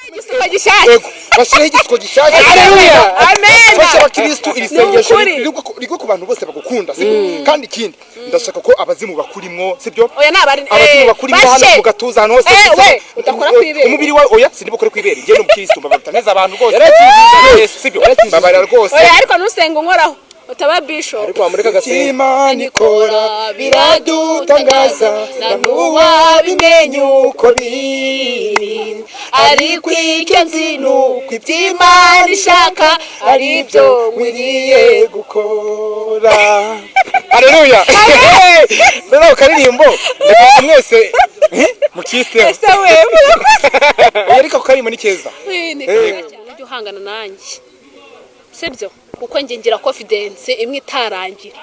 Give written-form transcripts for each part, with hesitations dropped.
igisuko gishaje bashireho igisuko gishaje. Haleluya amen. Fasha abakristo iri sengesho riko ku bantu bose bagukunda sibyo kandi ikindi ndashaka ko abazimu bakurimwo sibyo oya nabari abazimu bakurimwo hano mu gatuza hano hose we udakora kwibera umubiri wawe oya sindi bukore kwibera ngiye no mukristo babataneza abantu rwose sibyo babarira rwose oya ariko nusenga nkoraho utaba bishop ariko amureka gasenga Imana ikora biradutangaza na nuwa bimenyuko biri ariko ikenzinuko iby'Imana ishaka ari byo nkwiriye gukora. Haleluya. Rero karirimbo ndetse mwese mukite ese wewe ariko karimo ni keza ujye uhangana nanjye sibyo kuko nge ngira confidence imwe itarangira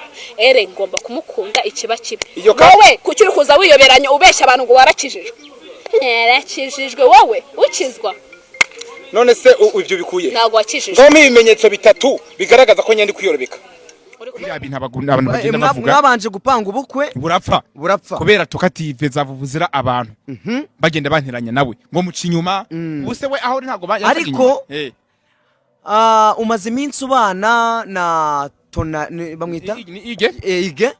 ngomba kumukunda ikiba kibe wowe kuki uri kuza wiyoberanya ubeshya abantu ngo warakijijwe yarakijijwe wowe ukizwa none se ibyo bikuye ntago wakijijwe ngo ibimenyetso bitatu bigaragaza ko nyandi kwiyorobeka abantu bagenda bavuga mwabanje gupanga ubukwe burapfa kubera tukative zavuvuzira abantu bagenda banteranya nawe ngo muca inyuma ubuse we aho ntago ariko umaze iminsi ubana na tona bamwita ige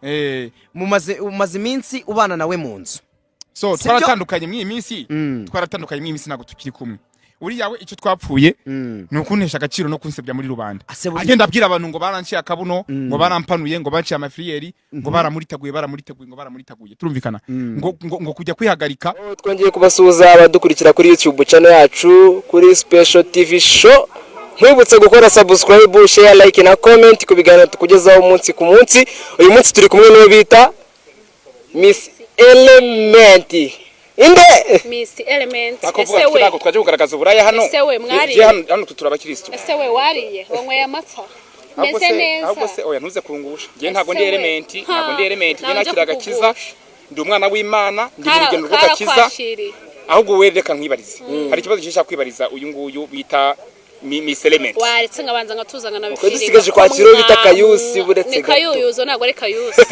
umaze iminsi ubana nawe mu nzu so twaratandukanye mw'iyi minsi ntago tukiri kumwe uri yawe icyo twapfuye ni ukuntesha agaciro no kunsebya muri rubanda agenda abwira abantu ngo baranciye akabuno ngo barampanuye ngo banciye amafiriyeri ngo baramuritaguye ngo baramuritaguye turumvikana ngo kujya kwihagarika. Twongeye kubasuhuza abadukurikira kuri YouTube channel yacu kuri Special TV show. Mwibutse gukora subscribe, share, like na comment ku biganiro tukugezaho umunsi ku munsi. Uyu munsi turi kumwe n'uwo bita Miss Element. Miss Element. Ese we ntago twaje kugaragaza uburaya hano. Ese we mwari hano tuturabakristo. Ese we wariye wonwe amatsa. Meze neza. Ahubwo se oya ntuze kungusha. Ngiye ntago ndi Element, nge nakiraga kiza. Ndi umwana w'Imana, ndi urugendo rwo gakiza. Ahubwo we reka nkwibarize. Hari ikibazo cyishaka kwibariza uyu nguyu bita Miss Element. Waretse ngabanza ngatuzanga nabifire. Ko dusigaje kwakira bita Kayusi buretse. Ni Kayuyuzo ntago ari Kayusi.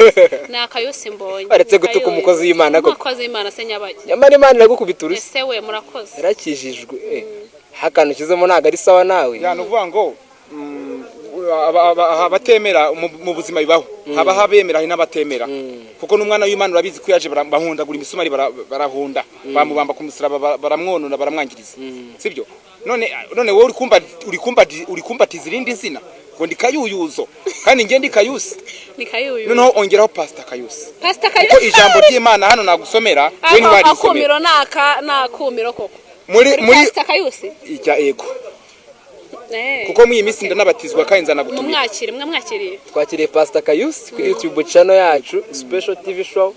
Na Kayusi mbonye. Aretse gutuka umukozi w'Imana koko. Umukozi w'Imana se nyabaye. Nyamara Imana iragukubita urusi. Ese we murakoze. Yarakijijwe. Hakano kizemo ntago ari sawa nawe. Ya nuvuga ngo abatemera mu buzima bibaho haba habemera hari n'abatemera kuko n'umwana w'Imana urabizi ko yaje bahundagura imisumari barahunda bamubamba ku musaraba baramwonona baramwangiriza sibyo none wowe uri kumbatiza irindi zina ngo ndi Kayuyuzo kandi nge ndi Kayusi ni Kayuyuzo noneho ongeraho Pastor Kayusi ko ijambo ry'Imana hano nagusomera we ni wari akumiro nakumiro koko muri Pastor Kayusi ijya ego kuko mu imisi ndanabatizwa kandi nzana gutumira mwakiriye twakiriye Pastor Kayusi kuri YouTube channel yacu Special TV show.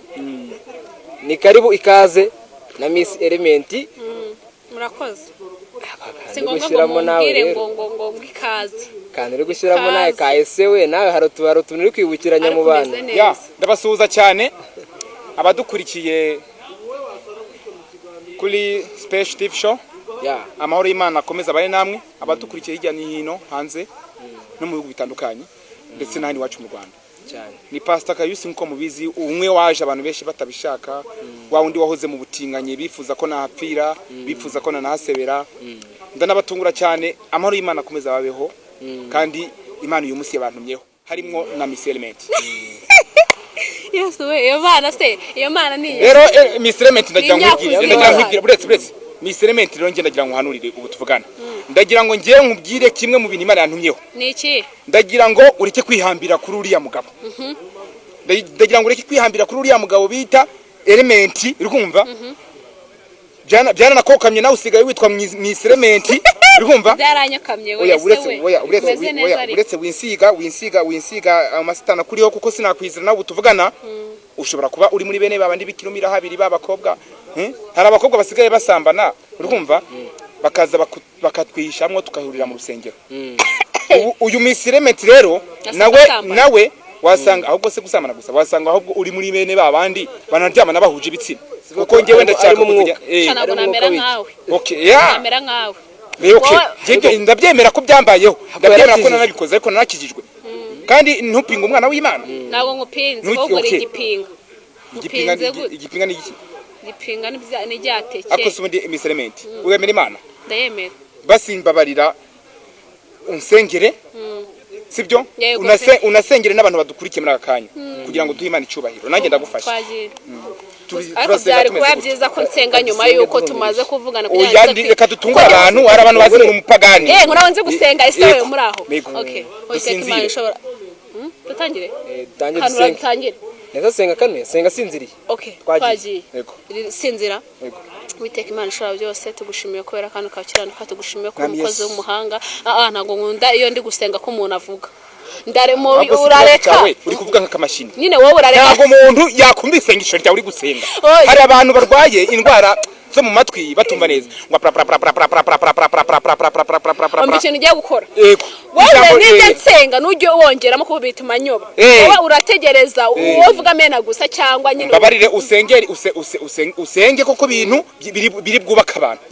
Ni karibu ikaze na Miss Element. Murakoze singomba nawe ngo ikaze kandi uri gushyiramo nawe kahise we nawe hari utuntu uri kwibukiranya mu bana ya ndabasuhuza cyane abadukurikiye kuri Special TV show. Amahoro y'Imana akomeza bari namwe abadukurikiye hirya no hino hanze no mu bihugu bitandukanye ndetse n'ahandi wacu mu Rwanda cyane. Ni Pastor Kayusi nko mubizi umwe waje abantu benshi batabishaka wa undi wahoze mu butinganye bifuza ko nahapfira bifuza ko nanahasebera ndanabatungura cyane. Amahoro y'Imana akomeza babeho kandi Imana uyu munsi yabantumyeho harimo na Miss Element. Yesu we iyo mana ni rero Miss Element ndagira buretse Miss Element rero nge ndagira ngo hanurire ubu tuvugana ndagira ngo ngiye nkubwire kimwe mu bintu Imana yantumyeho. Ni iki? Ndagira ngo ureke kwihambira kuri uriya mugabo. Ndagira ngo ureke kwihambira kuri uriya mugabo bita Element uri kumva byana nakokamye nawe usigaye witwa Miss Element uri kumva byaranyakamye we uretse winsiga amasitana kuriho kuko sinakwizira nawe tuvugana ushobora kuba uri muri bene babandi bikirumira habiri babakobwa hari abakobwa basigaye basambana uri kumva bakaza bakatwishamwe tukahurira mu rusengero. Uyu Miss Element rero nawe wasanga ahubwo se gusambana gusa wasanga ahubwo uri muri bene babandi banaryama nabahuje ibitsina kuko ngewe ndacyaka kujya ntabwo namera nkawe. Okay namera nkawe ndabyemera ko byambayeho ndabyemera ko nanabikoze ariko nanakijijwe kandi ntupinga umwana w'Imana. Ntabwo ngupinze ahubwo uri igipinga igipinga ni iki? Igipinga ni ryateke ako subundi Miss Element wemera Imana ndayemera basimbabarira unsengere sibyo Yego, unasengere n'abantu badukurikiye muri aka kanya kugira ngo duhe Imana icyubahiro nanjye ndagufasha twagiye ariko turasenga byari tumeze kuba gutya. byiza ko nsenga nyuma yuko tumaze kuvugana oya reka dutungure abantu hari abantu bazi mu mupagani nkuraho nzi gusenga ese wewe muri aho Yego. okay Dusinzire. Imana ishobora dutangire tangira hano dusenga dutangire neza senga kane senga sinziriye okay Twagiye. twagiye Yego. sinzira Yego. Witeka Imana ishobora byose tugushimiye kubera kandi ukakiranuka tugushimiye ko Mwami umukozi Yesu. w'umuhanga ntabwo nkunda iyo ndi gusenga ko umuntu avuga ndaremo Ahubwo si urareka ikibazo cyawe, uri kuvuga nk'akamashini nyine wowe urareka ntabwo umuntu yakumva isengesho ryawe uri gusenga Oya. hari abantu barwaye indwara zo mu matwi batumva neza ngo umva ikintu ugiye gukora yego wowe nibyo nsenga n'ujye wongeramo kuko bituma nyoba wowe urategereza uwo uvuga amena gusa cyangwa nyine babarire usenge koko ibintu biri bwubaka abantu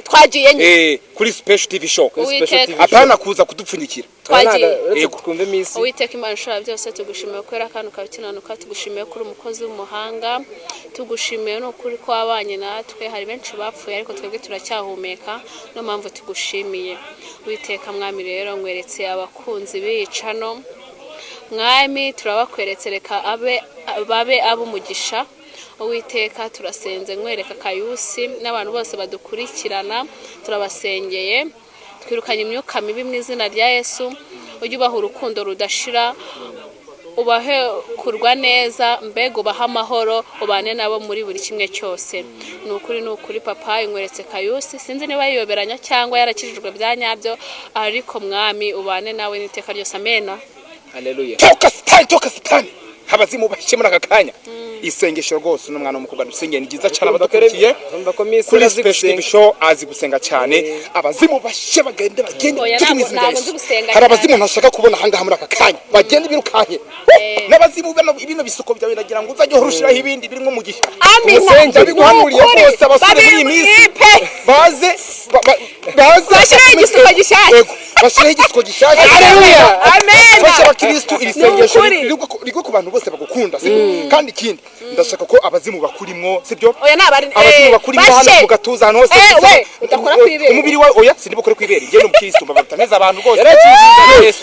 twagiye nyine kuri special TV show Uwiteka. apana kuza kudupfunyikira twagiye uretse twumve iminsi Uwiteka Imana ishobora byose tugushimiye kubera kandi ukabikiranuka tugushimiye kuri umukozi w'umuhanga tugushimiye n'ukuri ko wabanye natwe hari benshi bapfuye ariko twebwe turacyahumeka no mpamvu tugushimiye Uwiteka mwami rero nkweretse abakunzi b'icano mwami turabakweretse reka babe abumugisha Uwiteka turasenze nkwereka Kayusi n'abantu bose badukurikirana turabasengeye twirukanye imyuka mibi mu izina rya Yesu ujye ubaha urukundo rudashira ubahe kurwa neza mbega ubaha amahoro ubane nabo muri buri kimwe cyose ni ukuri papa inkweretse Kayusi sinzi niba yiyoberanya cyangwa yarakijijwe bya nyabyo ariko mwami ubane nawe n'iteka ryose amena haleluya toka satani habazimu bashe muri aka kanya isengesho rwose n'umwana w'umukobwa dusengeye ni byiza cyane abadukurikiye kuri special show azi gusenga cyane abazimu bashe bagende hari abazimu ntashaka kubona ahangaha muri aka kanya bagende birukanye n'abazimu ibino bisuko byawe nagira ngo uzajye urushiraho ibindi birimo mu gihe amina biguhanuriye bose abasore muri iyi minsi baze bashyiraho igisuko gishyashya bashyiraho igisuko gishyashya haleluya amen fasha abakristo iri sengesho riko ku bantu bose bagukunda kandi ikindi ndashaka ko abazimu bakurimo sibyo oya nabari abazimu bakurimo hano mu gatuza hano hose udakora kwibera umubiri wawe oya sinibukore kwibera ngiye no mukristo babataneza abantu bose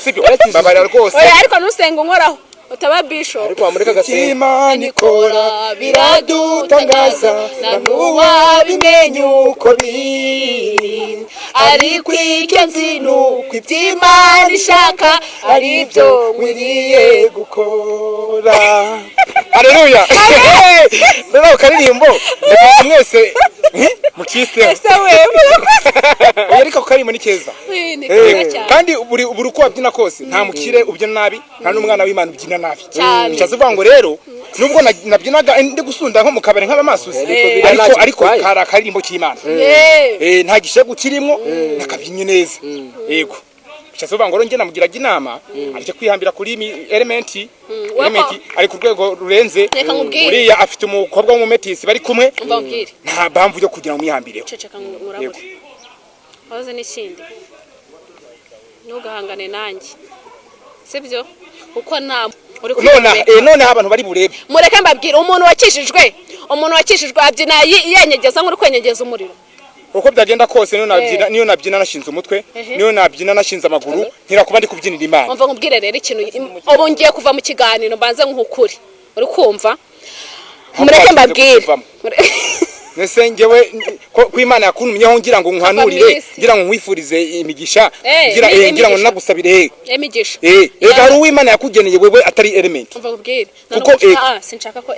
sibyo babarira rwose oya ariko nusenga unkoraho utaba bishop ariko amureka gasenga Imana ikora biradutangaza na nuwa bimenyuko biri ariko icyo nzi nuko iby'Imana ishaka ari byo nkwiriye gukora haleluya rero karirimbo ndetse mwese mukiste ese wewe ariko karimbo ni keza kandi buri uko wabyina kose nta mukire ubyina nabi nta n'umwana w'Imana ubyina nabi icyazivuga ngo rero nubwo nabyinaga ndi gusunda nko mu kabari nk'abamasusi ariko kari akarimbo k'Imana nta gishego kirimo nakabyinye neza yego icyazivuga ngo njye namugiraga inama ariko kwihambira kuri elementi ari ku rwego rurenze uriya afite umukobwa w'umumetisi bari kumwe nta mpamvu yo kugira ngo mwihambireho yego waze n'ikindi ntugahangane nanjye sibyo uko nta none abantu bari burebe mureke mbabwira umuntu wakishijwe abyina yenyegeza nk'uri kwenyegeza umuriro uko byagenda kose niyo nabyina nashinze umutwe niyo nabyina nashinze amaguru ntirakuba ndi kubyinira Imana umva nkubwire rero ikintu ubu ngiye kuva mu kiganiro mbanze nk'ukuri uri kumva mureke mbabwire nese ngewe ko Imana yakuntumyeho ngira ngo nkuhanurire ngira ngo nkwifurize imigisha ngira ngo nagusabire imigisha rega hari uw'Imana yakugeneye wewe atari element umva nkubwire kuko sinshaka ko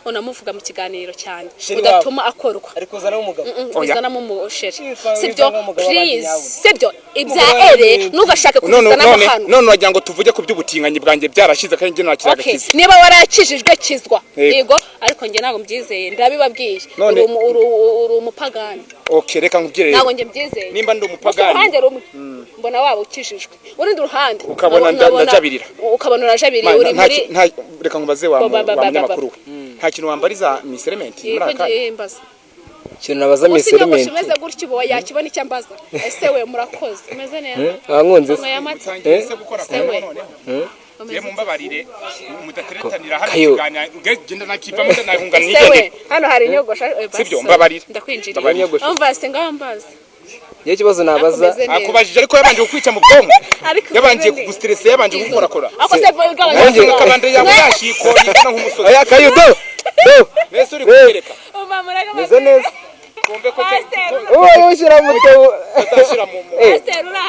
unamuvuga mu kiganiro cyane udatuma akorwa ariko uzana umugabo uzanamo umusheri sibyo please sibyo ibya ntugashake kubizanamo hano none wagira ngo tuvuge ku by'ubutinganyi bwanjye byarashize kandi nge nakiragakiza niba warakijijwe kizwa yego ariko nge ntabwo mbyizeye ndabibabwiye uri umupagani reka nkubwire ntabwo nge mbyizeye nimba ndi umupagani uruhande rumwe mbona waba ukijijwe urundi ruhande ukabona ndajabirira ukabona urajabiriye uri muri reka nkubaze wa munyamakuru nta kintu wambariza Miss Element ikintu nabaza Miss Element umeze gutyo ubu yakibona icyo ambaza ese we murakoze umeze neza nkunze ese gukora ye mumbabarire mudateretanira hano kuganya ugenda nakivamo ndanahunga nigende hano hari inyogosha sibyo mbabarire ndakwinjira umva se ngaho mbaza Iyo kibazo nabaza akubajije ariko yabanje kukwica mu bwonko yabanje kugustressa yabanje kugukorakora ako se nanjye kabande yawe yashiko yingana nk'umusozi oya Kayudo mbese uri kubereka meze neza kumbe ko uwo yoshyira mu tebo atashira mu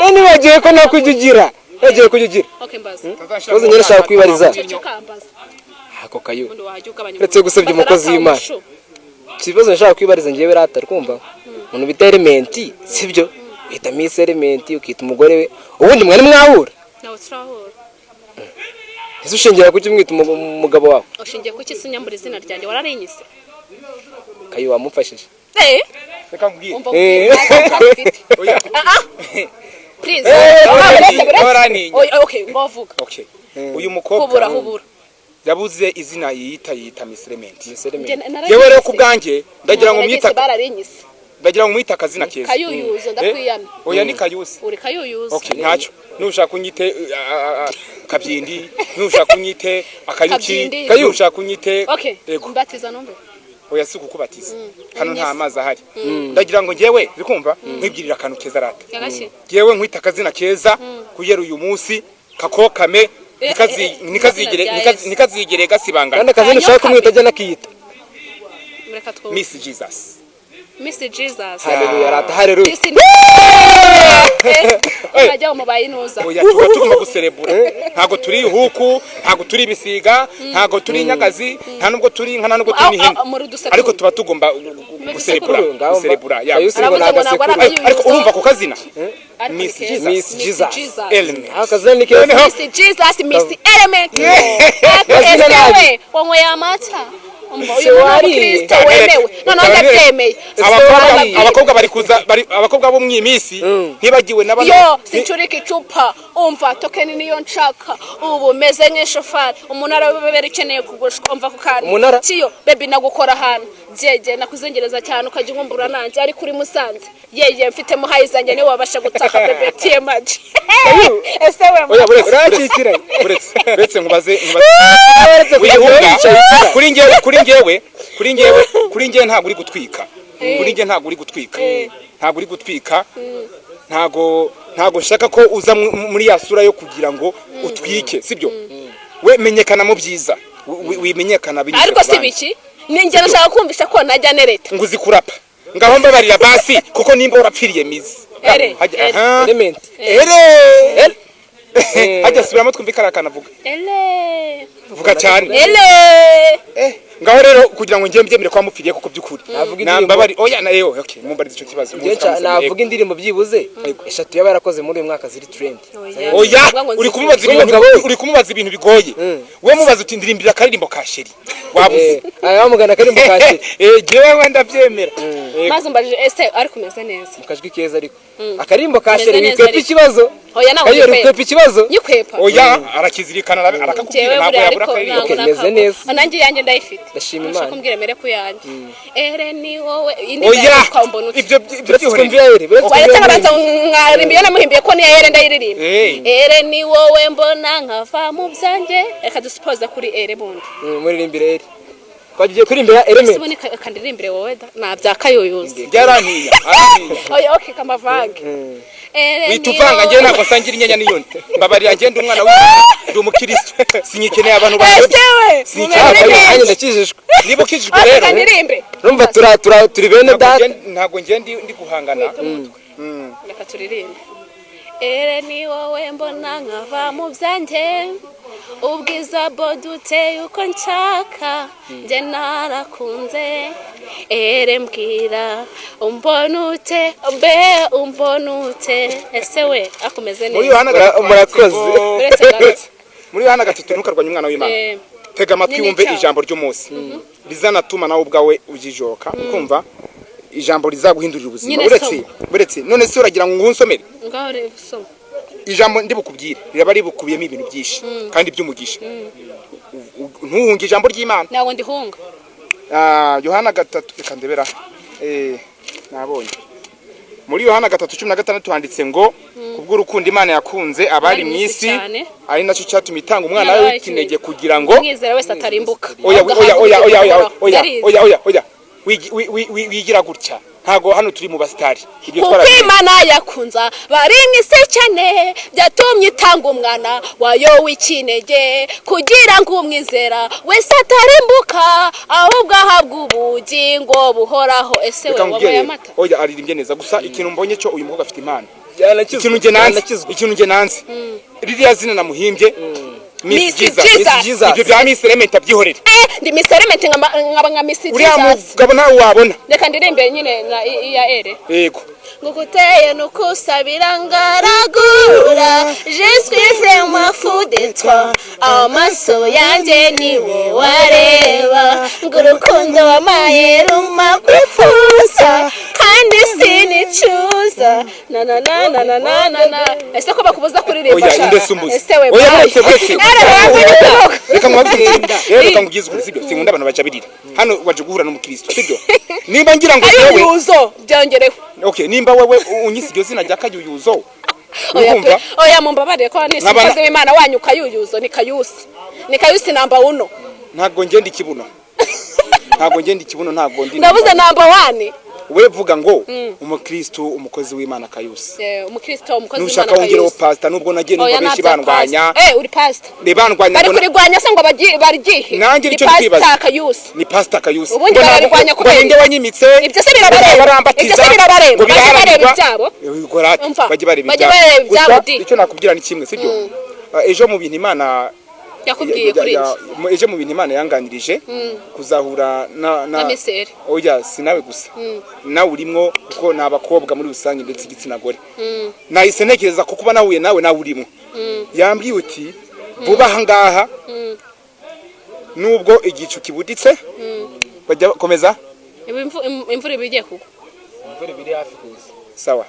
eni bagiye ko nakujugira yagiye kujugira okay mbaza kibazo nyine nshaka kwibariza cyo kambaza ako Kayu umuntu wajya ugabanya uretse gusebya umukozi w'Imana kibazo nshaka kwibariza ngiye rata kumva umuntu bita elementi sibyo bita miss elementi ukita umugore we ubundi mwari mwahura nawe turahura ese ushingira kuki mwita umugabo wawe ushingiye kuki sinyambura izina ryanjye wararinyise Kayu wamufashije reka mbwire oya please okay ngovuga okay uyu mukobwa hubura yabuze izina yita Miss Element yewe rero kubwanjye ndagira ngo mwita bararinyise ndagira ngo mwita akazina keza Kayuyuzo ndakwiyamye oya ni Kayusi uri Kayuyuzo okay ntacyo nushaka kunyite Kabyindi nushaka kunyite Akayuki nushaka kunyite okay mbatiza nombe oya si kukubatiza hano nta mazi ahari ndagira ngo ngewe bikumva nkwibwirira akantu keza rata ngewe nkwita akazina keza kugera uyu munsi kakokame nikazigere gasibangana kandi akazina ushaka kumwita ajya nakiyita Miss Jesus Miss Jesus haleluya rata haleluya ajya mu bayinuza oya tuba tugomba guserebura ntago turi huku ntago turi bisiga ntago turi nyagazi nta nubwo turi inka nubwo turi ihene ariko tuba tugomba guserebura ariko urumva ko kazina Miss Jesus Element akazina ni keza Miss Jesus Miss Element esewe wonwe yamata abakobwa bo mwimisi ntibagiwe nabana yo sinchurika icupa umva tokeni niyo nshaka ubu meze nk'ishofari umunara w'ibebera ikeneye kugushwa umva ku kana ciyo baby nagukora hano jeje nakuzengereza cyane ukajya nkumbura nanje ari kuri Musanze yeye mfite muhayizanye ni wabasha gutaka bebe tie maji esewe oya buretse nkubaze kuri ngewe ntago uri gutwika ntago nshaka ko uza muri ya sura yo kugira ngo utwike sibyo we menyekana mu byiza wimenyekana binyuze ariko sibiki ninjye nashaka kumvisha ko najya nereta nguzi kurapa ngaho mbabarira basi kuko nimba urapfiriye mizi element hajya subiramo twumvikana akanavuga vuga cyane ngaho rero kugira ngo ngiye mbyemere kwa mupfiriye kuko byukuri nambabari oya na yo okay mumbarize icyo kibazo navuga indirimbo byibuze eshatu yaba yarakoze muri uyu mwaka ziri trend oya uri kumubaza ibintu bigoye we mubaza uti ndirimbira akaririmbo ka sheri wabuze wamugana akaririmbo ka sheri jewe wenda byemera maze mbarije ese ari kumeze neza mukajwi keza ariko akaririmbo ka sheri wikwepa ikibazo oya nawe wikwepa ikibazo nyikwepa oya arakizirikana arakakubwira ntabwo yabura akaririmbo meze neza nanjye yanjye ndayifite ndashima Imana kumbwira mere ko yanjye ere ni wowe oya ibyo uretse nabanza ngarimbiye namuhimbiye ko ni ere ndayiririmba ere ni wowe mbona nkava mu byanjye reka dusupoza kuri ere bundi muririmbire ere twagiye kurimbira element sibone kandirimbire wowe nabya Kayuyuzo byarantiya oya okay kamavage wituvanga ngiye nako sangira inyanya niyo mbabarira ngende umwana ndi umukristo sinyikeneye abantu basewe sinyikeneye ndakijijwe niba ukijijwe rero rumva turi bene data ntago ngiye ndi guhangana reka turirimbe ere ni wowe mbona nkava mu byanjye ubwiza bodute uko nshaka nje narakunze ere mbwira umbonute umbonute ese we akomeze neza murakoze muri Yohana 3 ntukarwanya umwana w'Imana tega amatwi wumve ijambo ry'umunsi rizanatuma nawe ubwawe ujijoka kumva ijambo rizaguhindurira ubuzima uretse none se uragira ngo ngunsomere ngaho rero soma ijambo ndi bukubwire riraba ribukubiyemo ibintu byinshi kandi by'umugisha ntuhunge ijambo ry'Imana nawe ndihunga Yohana 3 reka ndebera nabonye muri Yohana 3:16 handitse ngo kubw'urukundo Imana yakunze abari mu isi ari nacyo cyatuma itanga umwana we w'ikinege kugira ngo mwizera wese atarimbuka oya wigira gutya ntago hano turi mu basitari ibyo kuko Imana yakunza bari mwise cyane byatumye itanga umwana wayo w'ikinege kugira ngo umwizera wese atarimbuka ahubwo ahabwa ubugingo buhoraho. Ese we wabaye amata? Oya aririmbye neza gusa ikintu mbonye cyo uyu mukobwa afite impano. Ikintu nge nanze ririya zina namuhimbye Miss Jesus. Ibyo bya Miss Element abyihorere. Ndi Miss Element nkaba nka Miss Jesus. Uriya mugabo nawe wabona. Reka ndirimbe nyine na iya ere. Yego. Ngukuteye nukusabira ngaragura je suis vraiment fou de toi amaso yanjye niwe wareba ngurukundo wamaye ruma kwifuza kandi sinicuza na na na na na na na. Ese ko bakubuza kuririmba? Oya inde sumbuze. Ese we oya mwese reka mwabwinda reka ngugize kuri sibyo sinkunda abantu bacabirira hano waje guhura n'umukristo sibyo nimba ngira ngo wewe yuzo byongereho. Okay nimba wewe unyisigiye zina rya kayuyuzo oya mumbabarire ko nisize Imana wanyu kayuyuzo ni kayusi namba 1 ntago ngenda ikibuno ntago ndi ndavuze namba 1 we vuga ngo umukristo umukozi w'Imana kayusi umukristo umukozi w'Imana nushaka wongeraho pastor nubwo nagiye numva benshi bandwanya uri pastor ni bandwanya bari kurigwanya se ngo barigihe nanjye icyo twibaza ni pastor kayusi ubundi barigwanya ko ninde wanyimitse ibyo se birabareba ngo birabareba ibyabo bajye bareba ibyabo icyo nakubwira ni kimwe sibyo ejo mu bintu Imana yakubwiye kuri ejo mu bintu Imana yanganirije kuzahura na miseri. Oya sinawe gusa nawe urimo kuko nabakobwa muri rusange ndetse igitsina gore nahise ntekereza ko kuba nahuye nawe urimo yambwiye uti vuba hangaha nubwo igicu kibuditse bajya komeza imvura ibigiye kugwa imvura biri hafi kuza sawa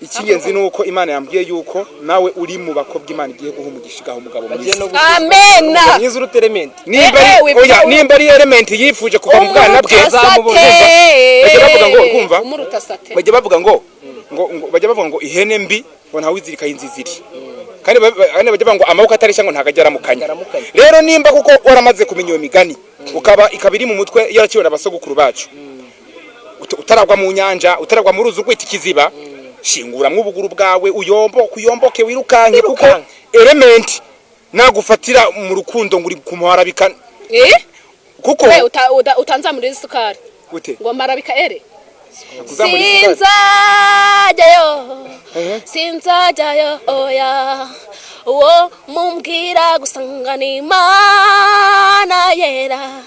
ikigenzi nuko Imana yambwiye yuko nawe uri mu bakobwa Imana igiye guha umugishigaho umugabo mwiza. Amen. Mwiza urute element. Nimba ari element yifuje kuva mu bwana bwe zamubona. Bajye bavuga ngo ihene mbi ngo ntawe izirika inziziri. Kandi bajye bavuga ngo amaboko atarisha ngo ntagajya aramukanya. Rero nimba kuko waramaze kumenya iyo migani ikabiri mu mutwe yarakibona abasogokuru bacu. Utaragwa mu nyanja, utaragwa mu ruzi rwita ikiziba. Shingura mw'ubuguru bwawe uyomboke wirukanke kuko element nagufatira mu rukundo nguri kumuharabika kuko utanzamurira isukari gute ngo marabika ere sinzajyayo oya uwo mumbwira gusangana Imana yera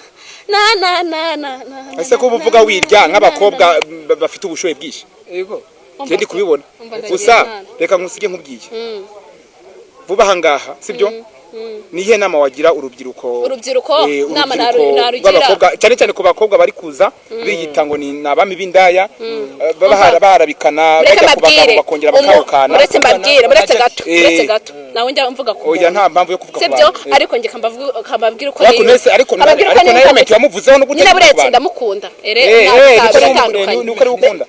na ese ko uvuga wirya nk'abakobwa bafite ubushoye bwinshi yego Ndi kubibona gusa reka nkusige nkubwiye vuba hangaha sibyo nihe nama wagira urubyiruko nama narugira cyane ku bakobwa bari kuza biyita ngo ni nabami b'indaya barabikana bajya kubagabo bakongera bakawukana uretse gato nawe njya mvuga ko oya nta mpamvu yo kuvuga sibyo ariko nge kambabwira uko ariko nawe yamuvuzeho no guteka buretse ndamukunda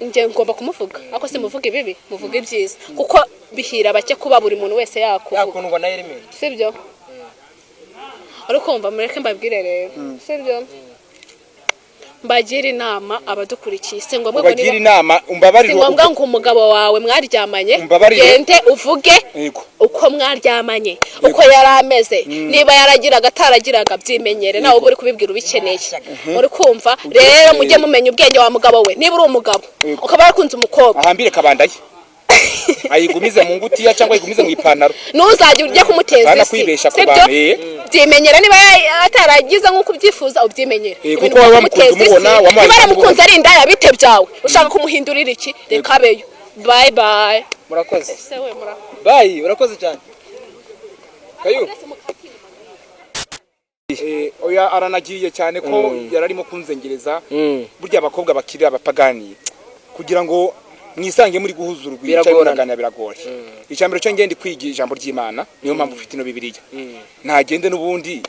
nge ngomba kumuvuga ako si muvuga ibibi muvuga ibyiza kuko bihira bake kuba buri muntu wese yakundwa na element sibyo ariko mba mureke mbabwire rero sibyo mbagira inama abadukurikiye se ngombwa ngo niba inama umbabarira ngombwa ngo umugabo wawe mwaryamanye gende uvuge uko mwaryamanye uko yarameze niba yaragiraga ataragiraga byimenyere nawe uri kubibwira ubikeneye muri kumva rero mujye mumenya ubwenge wa mugabo we niba uri umugabo ukaba yakunze umukobwa ahambire kabandaye ayigumize mu ngutiya cyangwa ayigumize mu ipantaro nuzajye urya kumuteza isi sibyo byimenyere niba ataragize nk'uko ubyifuza ubyimenyere kuko wawe wamukunze umubona niba mukunze ari indaya bite byawe ushaka kumuhindurira iki reka beyo bye murakoze bye urakoze cyane kayu oya aranagiye cyane ko yararimo kunzengereza burya abakobwa bakiri abapagani kugira ngo mwisange muri guhuza urugwiro cyangwa biragoye ijambo cyo ngende kwiga ijambo ry'Imana niyo mpamvu ufite no Bibiliya ntagende nubundi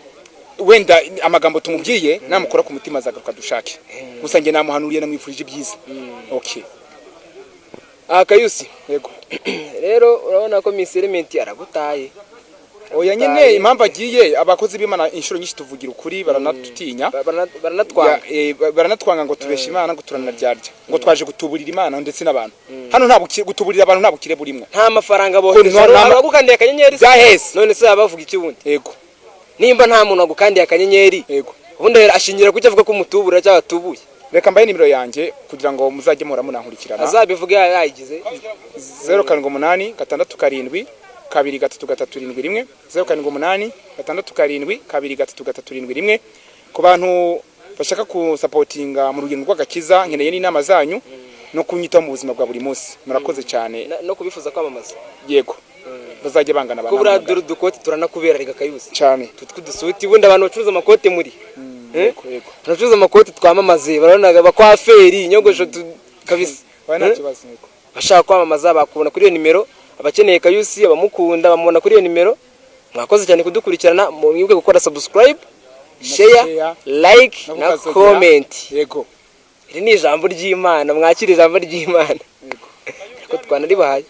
wenda amagambo tumubwiye namukora ku mutima azagaruka dushake gusa nge namuhanuriye namwifurije ibyiza okay Kayusi yego rero urabona ko Miss Element aragutaye oya nyine impamvu agiye abakozi b'Imana inshuro nyinshi tuvugira ukuri baranatutinya baranatwanga ngo tubeshe Imana ngo turanaryarya ngo twaje gutuburira Imana ndetse n'abantu hano nta gutuburira abantu nta bukire burimo nta mafaranga bohereje abagukandiye akanyenyeri zahese none se abavuga iki wundi yego nimba nta muntu agukandiye akanyenyeri yego ubundi ashingira kuki avuga ko umutubura cyangwa atubuye reka mbaye nimero yanjye kugira ngo muzajye muhora munankurikirana azabivuge yayigize 078 672 23371 078 672 23371 ku bantu bashaka kusapotinga mu rugendo rw'agakiza nkeneye n'inama zanyu no kunyitaho mu buzima bwa buri munsi murakoze cyane no kubifuza kwamamaza yego bazajya bangana abantu kubura dukoti turanakubera riga kayuzi cyane dusuti bundi abantu bacuruza amakote muri yego turacuruza amakote twamamaze barabonaga bakwaferi inyogosho kabisa nta kibazo yego bashaka kwamamaza bakubona kuri iyo nimero abakeneye kayusi abamukunda bamubona kuri iyo nimero mwakoze cyane kudukurikirana mwibwe gukora subscribe share like na comment yego iri ni ijambo ry'Imana mwakira ijambo ry'Imana yego ko twanaribahaye